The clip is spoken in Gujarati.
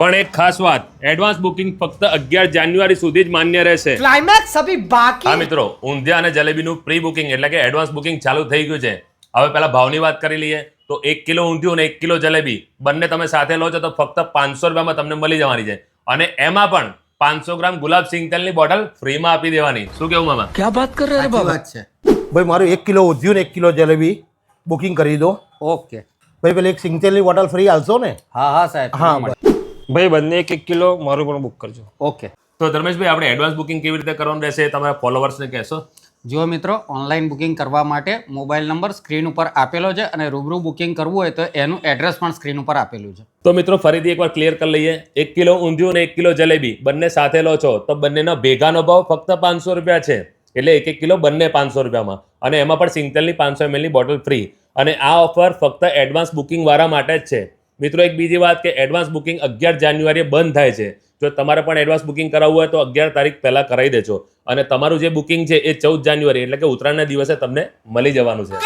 પણ એક ખાસ વાત, એડવાન્સ બુકિંગ ફક્ત 11 જાન્યુઆરી સુધી જ માન્ય રહેશે. ક્લાઇમેક્સ અભી બાકી. હા મિત્રો, ઊંધિયા અને જલેબીનું પ્રી બુકિંગ એટલે કે એડવાન્સ બુકિંગ ચાલુ થઈ ગયું છે. હવે પહેલા ભાવની વાત કરી લઈએ તો 1 કિલો ઊંધિયું અને 1 કિલો જલેબી બંને તમે સાથે લો છો તો ફક્ત 500 રૂપિયામાં તમને મળી જવાની છે. અને એમાં પણ 500 ગ્રામ ગુલાબ સિંગ તેલની બોટલ ફ્રીમાં આપી દેવાની. શું કેવું મામા? क्या बात कर रहे हैं बाबा? વાત છે. ભાઈ મારું 1 કિલો ઊંધિયું ને 1 કિલો જલેબી બુકિંગ કરી દો. ઓકે. ભાઈ પેલી એક સિંગતેલની બોટલ ફ્રી હાલશો ને? હા સાહેબ. હા ભાઈ બંને 1 કિલો મારું પણ બુક કરજો. ઓકે. તો ધર્મેશભાઈ, આપણે એડવાન્સ બુકિંગ કેવી રીતે કરવાનું રહેશે તમારા ફોલોવર્સને કહેશો? જો મિત્રો, ઓનલાઈન બુકિંગ કરવા માટે મોબાઈલ નંબર સ્ક્રીન ઉપર આપેલો છે અને રૂબરૂ બુકિંગ કરવું હોય તો એનું એડ્રેસ પણ સ્ક્રીન ઉપર આપેલું છે. તો મિત્રો ફરીથી એકવાર ક્લિયર કરી લઈએ. 1 કિલો ઊંધિયું અને 1 કિલો જલેબી બંને સાથે લો છો તો બંનેનો ભેગાનો ભાવ ફક્ત 500 રૂપિયા છે. એટલે 1 કિલો બંને 500 રૂપિયામાં, અને એમાં પણ સિંગતેલની 500 ml ની બોટલ ફ્રી. અને આ ઓફર ફક્ત એડવાન્સ બુકિંગ વાળા માટે જ છે. મિત્રો એક બીજી વાત કે એડવાન્સ બુકિંગ 11 જાન્યુઆરીએ બંધ થાય છે. જો તમારે પણ એડવાન્સ બુકિંગ કરાવવું હોય તો 11 તારીખ પહેલાં કરાવી દેજો. અને તમારું જે બુકિંગ છે એ 14 જાન્યુઆરી એટલે કે ઉત્તરાયણના દિવસે તમને મળી જવાનું છે.